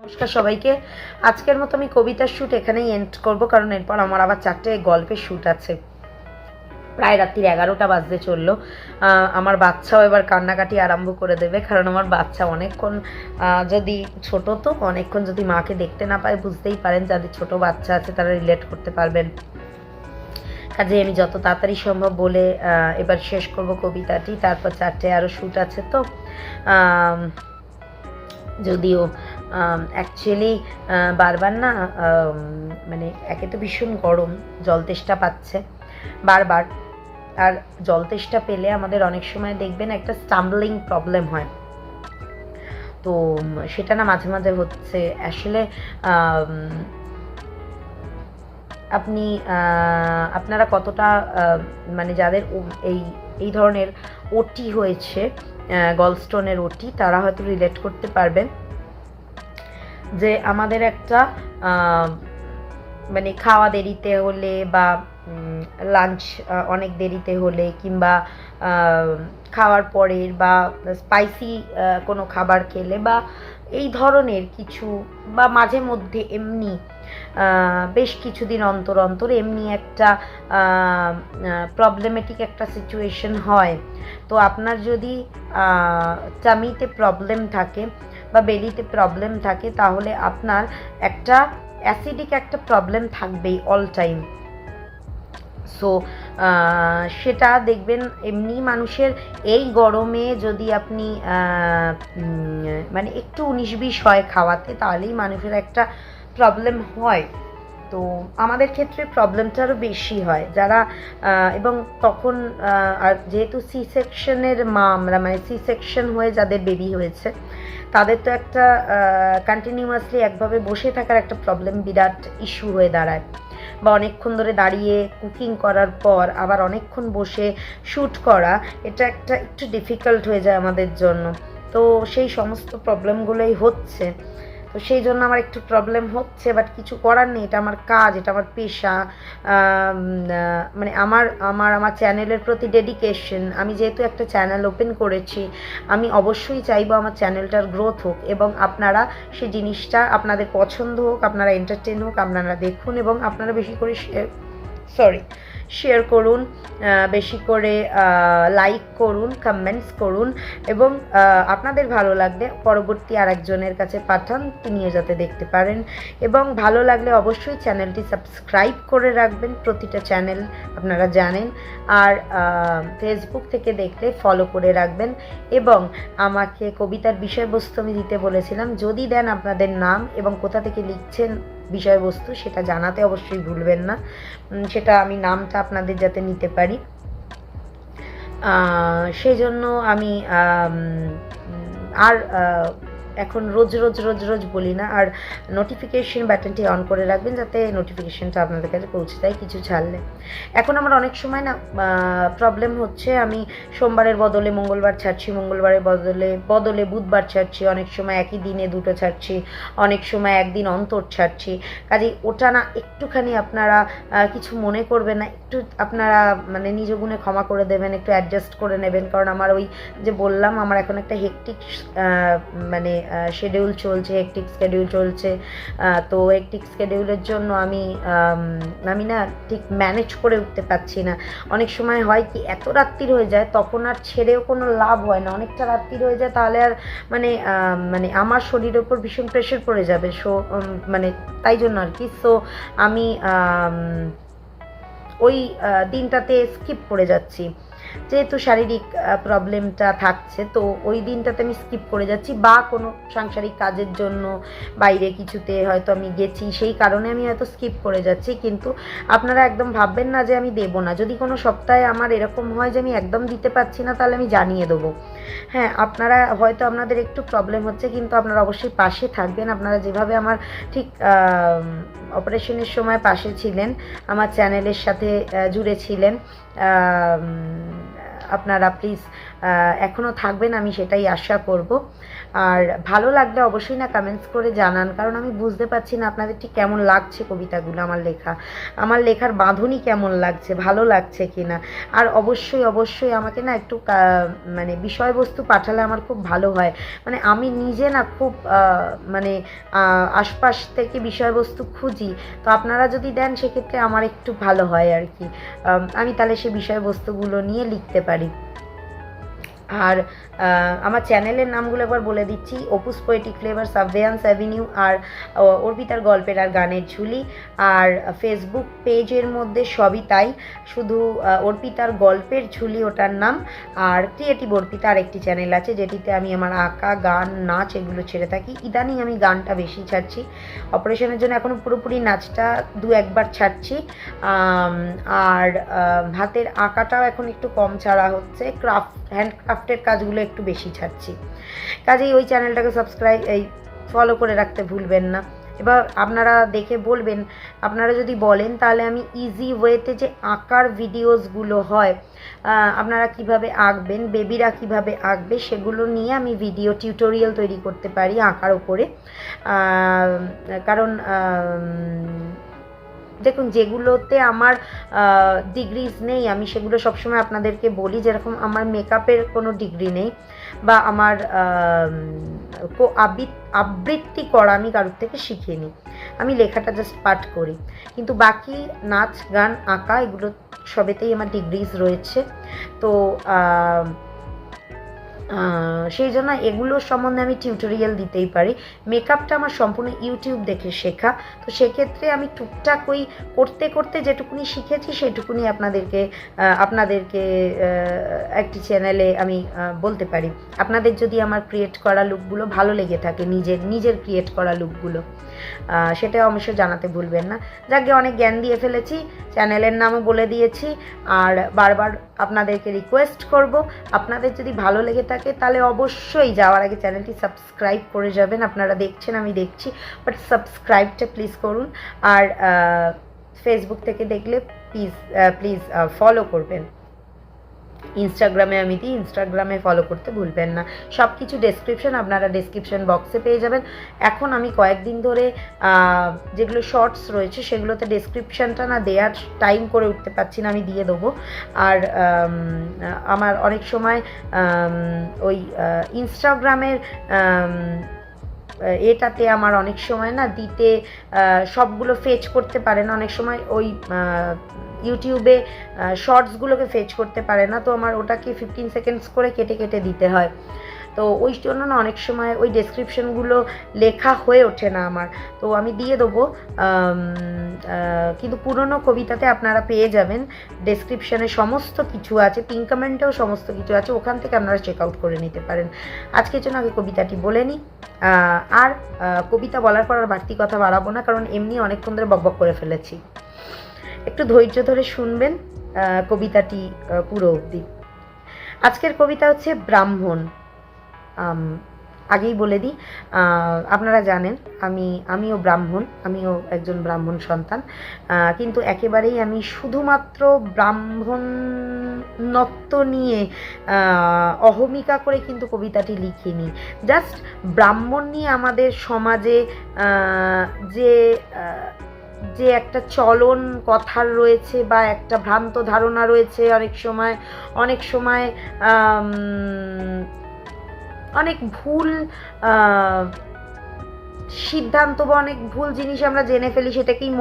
নমস্কার সবাইকে। আজকের মতো আমি কবিতার শ্যুট এখানেই এন্ড করব, কারণ এরপর আমার আবার 4টে গল্পের শ্যুট আছে। প্রায় রাত্রির 11টা বাজতে চললো। আমার বাচ্চাও এবার কান্নাকাটি আরম্ভ করে দেবে, কারণ আমার বাচ্চা অনেকক্ষণ, যদি ছোট তো অনেকক্ষণ যদি মাকে দেখতে না পায়, বুঝতেই পারেন যাদের ছোট বাচ্চা আছে তারা রিলেট করতে পারবেন। কাজে আমি যত তাড়াতাড়ি সম্ভব বলে এবার শেষ করব কবিতাটি, তারপর 4টে আরও শ্যুট আছে। তো যদিও অ্যাকচুয়ালি বারবার না, মানে একে তো ভীষণ গরম, জল তেষ্টা পাচ্ছে বারবার। আর জল তেষ্টা পেলে আমাদের অনেক সময় দেখবেন একটা স্টাম্বলিং প্রবলেম হয়, তো সেটা না মাঝে মাঝে হচ্ছে। আসলে আপনি আপনারা কতটা মানে যাদের এই এই ধরনের ওটি হয়েছে, গলস্টোনের ওটি, তারা হয়তো রিলেট করতে পারবেন যে আমাদের একটা মানে খাওয়া দেরিতে হলে বা লাঞ্চ অনেক দেরিতে হলে কিংবা খাওয়ার পরের বা স্পাইসি কোনো খাবার খেলে বা এই ধরনের কিছু, বা মাঝে মধ্যে এমনি বেশ কিছুদিন অন্তর অন্তর এমনি একটা প্রবলেমেটিক একটা সিচুয়েশন হয়। তো আপনার যদি টামিতে প্রবলেম থাকে বা বেলিতে প্রবলেম থাকে, তাহলে আপনার একটা অ্যাসিডিক একটা প্রবলেম থাকবেই অল টাইম। সো সেটা দেখবেন এমনি মানুষের এই গরমে যদি আপনি মানে একটু 19-20 হয় খাওয়াতে, তাহলেই মানুষের একটা প্রবলেম হয়। তো আমাদের ক্ষেত্রে প্রবলেমটা আরও বেশি হয় যারা, এবং তখন আর যেহেতু সি সেকশনের মা আমরা, মানে সি সেকশন হয়ে যাদের বেবি হয়েছে, তাদের তো একটা কন্টিনিউয়াসলি একভাবে বসে থাকার একটা প্রবলেম বিরাট ইস্যু হয়ে দাঁড়ায়, বা অনেকক্ষণ ধরে দাঁড়িয়ে কুকিং করার পর আবার অনেকক্ষণ বসে শ্যুট করা, এটা একটা একটু ডিফিকাল্ট হয়ে যায় আমাদের জন্য। তো সেই সমস্ত প্রবলেমগুলোই হচ্ছে। তো সেই জন্য আমার একটু প্রবলেম হচ্ছে, বাট কিছু করার নেই, এটা আমার কাজ, এটা আমার পেশা, মানে আমার চ্যানেলের প্রতি ডেডিকেশন। আমি যেহেতু একটা চ্যানেল ওপেন করেছি, আমি অবশ্যই চাইবো আমার চ্যানেলটার গ্রোথ হোক, এবং আপনারা সেই জিনিসটা আপনাদের পছন্দ হোক, আপনারা এন্টারটেন হোক, আপনারা দেখুন, এবং আপনারা বেশি করে শেয়ার করুন, বেশি করে লাইক করুন, কমেন্টস করুন, এবং আপনাদের ভালো লাগলে পরবর্তী আরেকজনের কাছে পাঠান, তিনিও যাতে দেখতে পারেন। এবং ভালো লাগলে অবশ্যই চ্যানেলটি সাবস্ক্রাইব করে রাখবেন, প্রতিটা চ্যানেল আপনারা জানেন। আর ফেসবুক থেকে দেখলে ফলো করে রাখবেন। এবং আমাকে কবিতার বিষয়বস্তু আমি দিতে বলেছিলাম, যদি দেন আপনাদের নাম এবং কোথা থেকে লিখছেন বিষয়বস্তু, সেটা জানাতে অবশ্যই ভুলবেন না, সেটা আমি নামটা আপনাদের যাতে নিতে পারি। সেই জন্য আমি আর এখন রোজ রোজ রোজ রোজ বলি না, আর নোটিফিকেশন বাটনটি অন করে রাখবেন যাতে নোটিফিকেশনটা আপনাদের কাছে পৌঁছে যায় কিছু ছাড়লে। এখন আমার অনেক সময় না প্রবলেম হচ্ছে, আমি সোমবারের বদলে মঙ্গলবার ছাড়ছি, মঙ্গলবারের বদলে বুধবার ছাড়ছি, অনেক সময় একই দিনে দুটো ছাড়ছি, অনেক সময় একদিন অন্তর ছাড়ছি। কাজেই ওটা না একটুখানি আপনারা কিছু মনে করবেন না, একটু আপনারা মানে নিজ গুণে ক্ষমা করে দেবেন, একটু অ্যাডজাস্ট করে নেবেন, কারণ আমার ওই যে বললাম আমার এখন একটা হেকটিক মানে শিডিউল চলছে, হেকটিক স্কেডিউল চলছে। তো হেকটিক স্কেডিউলের জন্য আমি না ঠিক ম্যানেজ করে উঠতে পারছি না। অনেক সময় হয় কি, এত রাত্রির হয়ে যায় তখন আর ছেড়েও কোনো লাভ হয় না, অনেকটা রাত্রির হয়ে যায়, তাহলে আর মানে আমার শরীরের ওপর ভীষণ প্রেশার পড়ে যাবে। মানে তাই জন্য আর কি। সো আমি ওই দিনটাতে স্কিপ করে যাচ্ছি, যেহেতু শারীরিক প্রবলেমটা থাকছে, তো ওই দিনটাতে আমি স্কিপ করে যাচ্ছি, বা কোনো সাংসারিক কাজের জন্য বাইরে কিছুতে হয়তো আমি গেছি, সেই কারণে আমি হয়তো স্কিপ করে যাচ্ছি। কিন্তু আপনারা একদম ভাববেন না যে আমি দেবো না। যদি কোনো সপ্তাহে আমার এরকম হয় যে আমি একদম দিতে পারছি না, তাহলে আমি জানিয়ে দেবো। হ্যাঁ, আপনারা হয়তো আপনাদের একটু প্রবলেম হচ্ছে, কিন্তু আপনারা অবশ্যই পাশে থাকবেন। আপনারা যেভাবে আমার ঠিক অপারেশনের সময় পাশে ছিলেন, আমার চ্যানেলের সাথে জুড়ে ছিলেন, আপনারা প্লিজ এখনও থাকবেন, আমি সেটাই আশা করব। আর ভালো লাগলে অবশ্যই না কমেন্টস করে জানান, কারণ আমি বুঝতে পারছি না আপনাদের ঠিক কেমন লাগছে কবিতাগুলো, আমার লেখার বাঁধনই কেমন লাগছে, ভালো লাগছে কি না। আর অবশ্যই আমাকে না একটু মানে বিষয়বস্তু পাঠালে আমার খুব ভালো হয়। মানে আমি নিজে না খুব মানে আশপাশ থেকে বিষয়বস্তু খুঁজি, তো আপনারা যদি দেন সেক্ষেত্রে আমার একটু ভালো হয় আর কি। আমি তাহলে সেই বিষয়বস্তুগুলো নিয়ে লিখতে পারি। আর আমার চ্যানেলের নামগুলো একবার বলে দিচ্ছি, অপুস পোয়েটিক ফ্লেভার, সাবভেয়ান্স অ্যাভিনিউ, আর অর্পিতার গল্পের আর গানের ঝুলি। আর ফেসবুক পেজের মধ্যে সবই তাই, শুধু অর্পিতার গল্পের ঝুলি ওটার নাম। আর ক্রিয়েটিভ অর্পিতা আরেকটি চ্যানেল আছে, যেটিতে আমি আমার আঁকা, গান, নাচ এগুলো ছেড়ে থাকি। ইদানিং আমি গানটা বেশি ছাড়ছি, অপারেশনের জন্য এখনও পুরোপুরি নাচটা দু একবার ছাড়ছি। আর হাতের আঁকাটাও এখন একটু কম ছাড়া হচ্ছে, হ্যান্ডক্রাফটের কাজগুলো একটু বেশি ছাড়ছি। কাজেই ওই চ্যানেলটাকে ফলো করে রাখতে ভুলবেন না। এবার আপনারা দেখে বলবেন, আপনারা যদি বলেন তাহলে আমি ইজি ওয়েতে যে আঁকার ভিডিওসগুলো হয়, আপনারা কিভাবে আঁকবেন, বেবিরা কিভাবে আঁকবে, সেগুলো নিয়ে আমি ভিডিও টিউটোরিয়াল তৈরি করতে পারি আঁকার ওপরে। কারণ দেখুন, যেগুলোতে আমার ডিগ্রিজ নেই আমি সেগুলো সবসময় আপনাদেরকে বলি। যেরকম আমার মেকআপের কোনো ডিগ্রি নেই, বা আমার আবৃত্তি করা আমি কারোর থেকে শিখিনি, আমি লেখাটা জাস্ট পাঠ করি। কিন্তু বাকি নাচ, গান, আঁকা এগুলো সবেতেই আমার ডিগ্রিজ রয়েছে। তো সেই জন্য এগুলোর সম্বন্ধে আমি টিউটোরিয়াল দিতেই পারি। মেকআপটা আমার সম্পূর্ণ ইউটিউব দেখে শেখা, তো সেক্ষেত্রে আমি টুকটাক ওই করতে করতে যেটুকুনি শিখেছি সেটুকুনি আপনাদেরকে একটি চ্যানেলে আমি বলতে পারি। আপনাদের যদি আমার ক্রিয়েট করা লুকগুলো ভালো লেগে থাকে, নিজের ক্রিয়েট করা লুকগুলো, সেটা অবশ্যই জানাতে ভুলবেন না। যাকে অনেক জ্ঞান দিয়ে ফেলেছি, চ্যানেলের নামও বলে দিয়েছি। আর বারবার আপনাদেরকে রিকোয়েস্ট করব, আপনাদের যদি ভালো লেগে থাকে তাহলে অবশ্যই যাওয়ার আগে চ্যানেলটি সাবস্ক্রাইব করে যাবেন। আপনারা দেখছেন, আমি দেখছি, বাট সাবস্ক্রাইবটা প্লিজ করুন। আর ফেসবুক থেকে দেখলে প্লিজ ফলো করবেন। ইনস্টাগ্রামে আমি দিই, ইনস্টাগ্রামে ফলো করতে ভুলবেন না। সব কিছু ডেসক্রিপশন আপনারা ডেসক্রিপশন বক্সে পেয়ে যাবেন। এখন আমি কয়েকদিন ধরে যেগুলো শর্টস রয়েছে সেগুলোতে ডেসক্রিপশনটা না দেওয়ার টাইম করে উঠতে পারছি না, আমি দিয়ে দেবো। আর আমার অনেক সময় ওই ইনস্টাগ্রামের এটাতে আমার অনেক সময় না দিতে সবগুলো ফেচ করতে পারে না, অনেক সময় ওই ইউটিউবে শর্টসগুলোকে ফেচ করতে পারে না, তো আমার ওটাকে 15 সেকেন্ডস করে কেটে কেটে দিতে হয়। তো ওই জন্য না অনেক সময় ওই ডেসক্রিপশনগুলো লেখা হয়ে ওঠে না আমার, তো আমি দিয়ে দেবো। কিন্তু পুরনো কবিতাতে আপনারা পেয়ে যাবেন, ডেসক্রিপশনে সমস্ত কিছু আছে, পিন কমেন্টেও সমস্ত কিছু আছে, ওখান থেকে আপনারা চেক আউট করে নিতে পারেন। আজকের জন্য আগে কবিতাটি বলে নিই। আর কবিতা বলার পর আর বাড়তি কথা বাড়াবো না, কারণ এমনি অনেকক্ষণ ধরে বকবক করে ফেলেছি। একটু ধৈর্য ধরে শুনবেন কবিতাটি পুরো অবধি। আজকের কবিতা হচ্ছে ব্রাহ্মণ। আগেই বলে দিই, আপনারা জানেন আমিও ব্রাহ্মণ, আমিও একজন ব্রাহ্মণ সন্তান, কিন্তু একেবারেই আমি শুধুমাত্র ব্রাহ্মণত্ব নিয়ে অহমিকা করে কিন্তু কবিতাটি লিখিনি। জাস্ট ব্রাহ্মণ নিয়ে আমাদের সমাজে যে একটা চলন কথার রয়েছে বা একটা ভ্রান্ত ধারণা রয়েছে, অনেক সময় অনেক ভুল সিদ্ধান্ত বা অনেক ভুল জিনিস আমরা জেনে ফেলি, সেটাকেই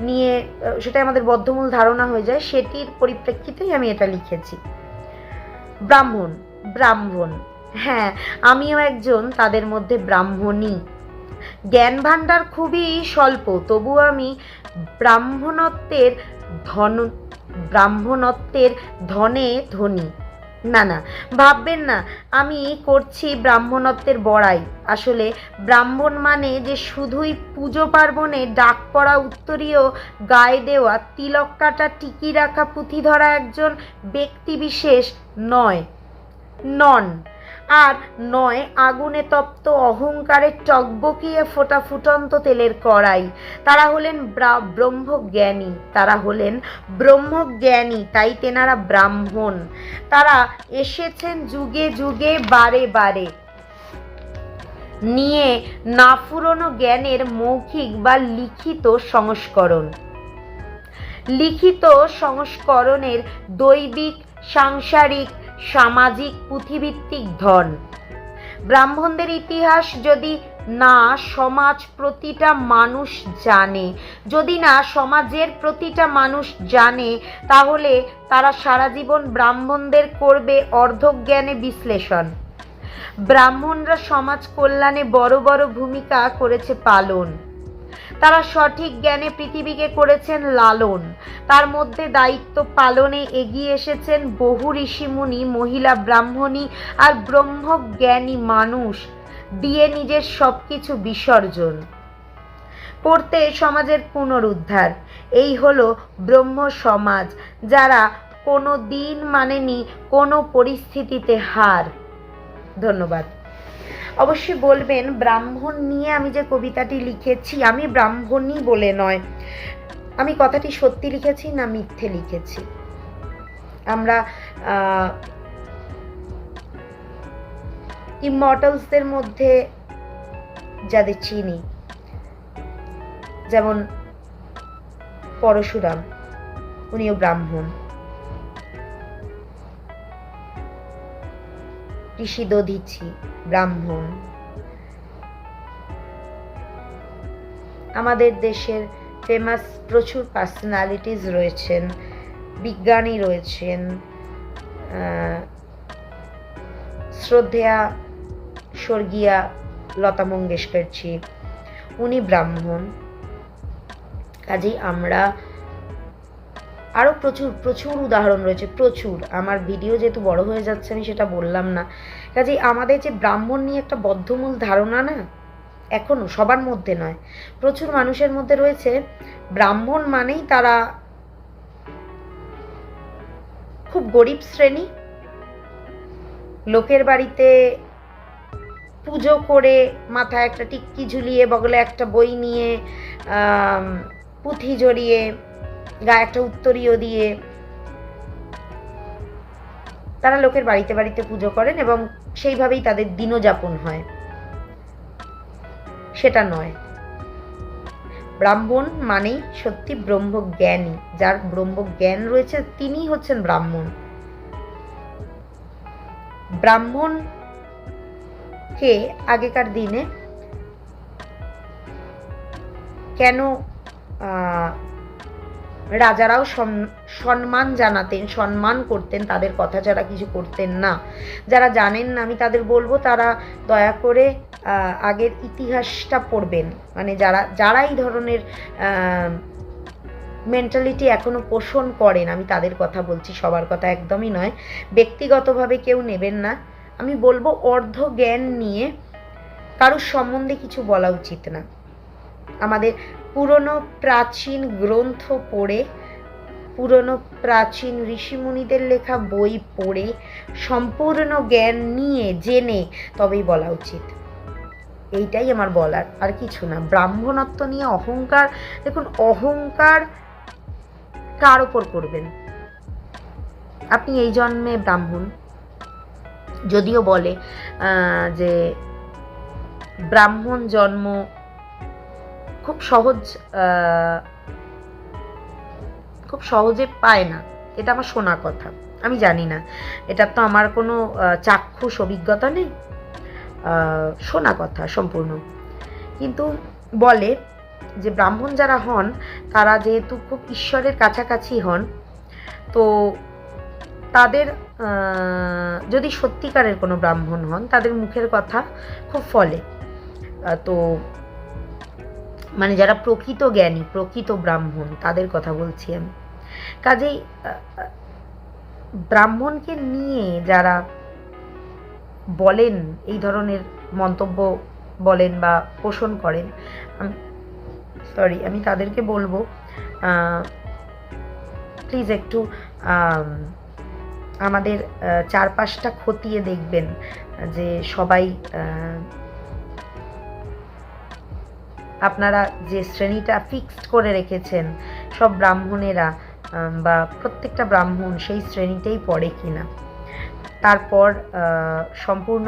নিয়ে সেটাই আমাদের বদ্ধমূল ধারণা হয়ে যায়। সেটির পরিপ্রেক্ষিতেই আমি এটা লিখেছি। ব্রাহ্মণ, হ্যাঁ, আমিও একজন তাদের মধ্যে ব্রাহ্মণী। জ্ঞান ভাণ্ডার খুবই স্বল্প, তবু আমি ব্রাহ্মণত্বের ধনে ধনী। না, ভাববেন না আমি করছি ব্রাহ্মণত্বের বড়াই। আসলে ব্রাহ্মণ মানে যে শুধুই পুজো পার্বণে ডাক পড়া, উত্তরীয় গায়ে দেওয়া, তিলক কাটা, টিকি রাখা, পুঁথি ধরা একজন ব্যক্তি বিশেষ নন। আর নয় আগুনে তপ্ত অহংকারের টকবকিয়ে ফোটা ফুটন্ত তেলের কড়াই। তারা হলেন ব্রহ্মজ্ঞানী, তারা হলেন ব্রহ্মজ্ঞানী, তাই তেনারা ব্রাহ্মণ। তারা এসেছেন যুগে যুগে বারে বারে নিয়ে না ফুরোনো জ্ঞানের মৌখিক বা লিখিত সংস্করণ। লিখিত সংস্করণের দৈবিক, সাংসারিক, সামাজিক, পুঁথিভিত্তিক ধন। ব্রাহ্মণদের ইতিহাস যদি না সমাজ প্রতিটা মানুষ জানে, যদি না সমাজের প্রতিটা মানুষ জানে, তাহলে তারা সারা জীবন ব্রাহ্মণদের করবে অর্ধজ্ঞানে বিশ্লেষণ। ব্রাহ্মণরা সমাজ কল্যাণে বড় বড় ভূমিকা করেছে পালন। তারা সঠিক জ্ঞানে পৃথিবীকে করেছেন লালন। তার মধ্যে দায়িত্ব পালনে এগিয়ে এসেছেন বহু ঋষিমুনি, মহিলা ব্রাহ্মণী আর ব্রহ্মজ্ঞানী মানুষ দিয়ে নিজের সবকিছু বিসর্জন করতে সমাজের পুনরুদ্ধার। এই হলো ব্রহ্ম সমাজ, যারা কোনো দিন মানেনি কোনো পরিস্থিতিতে হার। ধন্যবাদ। অবশ্যই বলবেন ব্রাহ্মণ নিয়ে আমি যে কবিতাটি লিখেছি, আমি ব্রাহ্মণই বলে নয়, আমি কথাটি সত্যি লিখেছি না মিথ্যে লিখেছি। আমরা ইমর্টালসদের মধ্যে যাদের চিনি, যেমন পরশুরাম, উনিও ব্রাহ্মণ। ঋষি দধিচি ব্রাহ্মণ। আমাদের দেশের ফেমাস প্রচুর পার্সোনালিটিস রয়েছেন, বিজ্ঞানী রয়েছেন, শ্রদ্ধেয়া স্বর্গীয়া লতা মঙ্গেশকরজি, উনি ব্রাহ্মণ। কাজেই আমরা আরও প্রচুর প্রচুর উদাহরণ রয়েছে, প্রচুর। আমার ভিডিও যেহেতু বড় হয়ে যাচ্ছে আমি সেটা বললাম না। কাজেই আমাদের যে ব্রাহ্মণ নিয়ে একটা বদ্ধমূল ধারণা না, এখনও সবার মধ্যে নয়, প্রচুর মানুষের মধ্যে রয়েছে, ব্রাহ্মণ মানেই তারা খুব গরিব শ্রেণী, লোকের বাড়িতে পুজো করে মাথায় একটা টিক্কি ঝুলিয়ে, বগলে একটা বই নিয়ে, পুঁথি জড়িয়ে, গায়ে একটা উত্তরীয় দিয়ে তারা লোকের বাড়িতে বাড়িতে পুজো করেন এবং সেইভাবেই তাদের দিনযাপন হয়। সেটা নয়। ব্রাহ্মণ মানেই সত্যি ব্রহ্মজ্ঞানী, যার ব্রহ্মজ্ঞান রয়েছে তিনিই হচ্ছেন ব্রাহ্মণ। ব্রাহ্মণকে আগেকার দিনে কেন রাজারাও সম্মান জানাতেন, সম্মান করতেন, তাদের কথা ছাড়া কিছু করতেন না। যারা জানেন না আমি তাদের বলবো, তারা দয়া করে আগের ইতিহাসটা পড়বেন। মানে যারা এই ধরনের মেন্টালিটি এখনো পোষণ করেন, আমি তাদের কথা বলছি, সবার কথা একদমই নয়। ব্যক্তিগতভাবে কেউ নেবেন না। আমি বলবো অর্ধ জ্ঞান নিয়ে কারোর সম্বন্ধে কিছু বলা উচিত না। আমাদের পুরনো প্রাচীন গ্রন্থ পড়ে, পুরনো প্রাচীন ঋষিমুনিদের লেখা বই পড়ে সম্পূর্ণ জ্ঞান নিয়ে জেনে তবেই বলা উচিত। এইটাই আমার বলার, আর কিছু না। ব্রাহ্মণত্ব নিয়ে অহংকার, দেখুন অহংকার কার ওপর করবেন? আপনি এই জন্মে ব্রাহ্মণ, যদিও বলে যে ব্রাহ্মণ জন্ম খুব সহজে পায় না, এটা আমার শোনা কথা, আমি জানি না, এটা তো আমার কোনো চাক্ষুষ অভিজ্ঞতা নেই, শোনা কথা সম্পূর্ণ। কিন্তু বলে যে ব্রাহ্মণ যারা হন তারা যেহেতু খুব ঈশ্বরের কাছাকাছি হন, তো তাদের যদি সত্যিকারের কোনো ব্রাহ্মণ হন, তাদের মুখের কথা খুব ফলে। তো মানে যারা প্রকৃত জ্ঞানী, প্রকৃত ব্রাহ্মণ, তাদের কথা বলছি আমি। কাজেই ব্রাহ্মণকে নিয়ে যারা বলেন, এই ধরনের মন্তব্য বলেন বা পোষণ করেন, আমি তাদেরকে বলবো প্লিজ একটু আমাদের চারপাশটা খতিয়ে দেখবেন যে সবাই আপনারা যে শ্রেণীটা ফিক্সড করে রেখেছেন সব ব্রাহ্মণেরা বা প্রত্যেকটা ব্রাহ্মণ সেই শ্রেণীতেই পড়ে কিনা। তারপর সম্পূর্ণ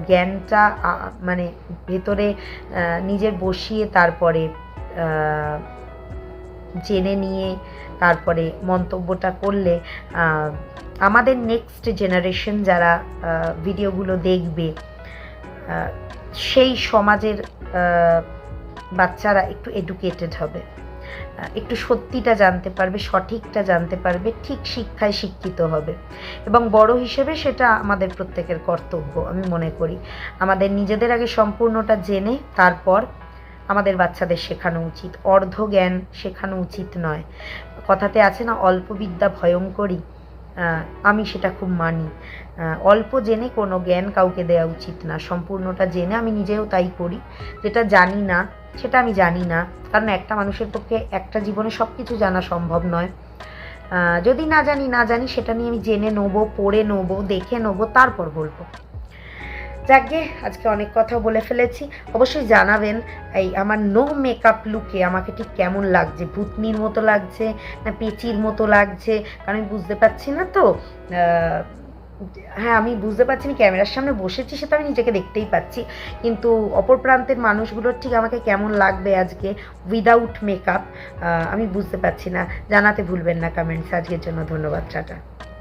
জ্ঞানটা মানে ভেতরে নিজের বসিয়ে তারপরে জেনে নিয়ে তারপরে মন্তব্যটা করলে আমাদের নেক্সট জেনারেশন যারা ভিডিওগুলো দেখবে সেই সমাজের বাচ্চারা একটু এডুকেটেড হবে, একটু সত্যিটা জানতে পারবে, সঠিকটা জানতে পারবে, ঠিক শিক্ষায় শিক্ষিত হবে। এবং বড় হিসেবে সেটা আমাদের প্রত্যেকের কর্তব্য আমি মনে করি। আমাদের নিজেদের আগে সম্পূর্ণটা জেনে তারপর আমাদের বাচ্চাদের শেখানো উচিত। অর্ধ জ্ঞান শেখানো উচিত নয়। কথাতে আছে না, অল্প বিদ্যা ভয়ঙ্করী, আমি সেটা খুব মানি। অল্প জেনে কোনো জ্ঞান কাউকে দেওয়া উচিত না, সম্পূর্ণটা জেনে। আমি নিজেও তাই করি। যেটা জানি না সেটা আমি জানি না, কারণ একটা মানুষের পক্ষে একটা জীবনে সব কিছু জানা সম্ভব নয়। যদি না জানি সেটা নিয়ে আমি জেনে নেবো, পড়ে নেবো, দেখে নেবো, তারপর বলবো। যাকে আজকে অনেক কথা বলে ফেলেছি। অবশ্যই জানাবেন এই আমার নো মেকআপ লুকে আমাকে ঠিক কেমন লাগছে, ভূতনির মতো লাগছে না পেঁচির মতো লাগছে, কারণ আমি বুঝতে পারছি না। তো হ্যাঁ, আমি বুঝতে পারছি না, ক্যামেরার সামনে বসেছি সেটা আমি নিজেকে দেখতেই পাচ্ছি, কিন্তু অপর প্রান্তের মানুষগুলোর ঠিক আমাকে কেমন লাগবে আজকে উইদাউট মেকআপ আমি বুঝতে পারছি না। জানাতে ভুলবেন না কমেন্টস। আজকের জন্য ধন্যবাদ, টাটা।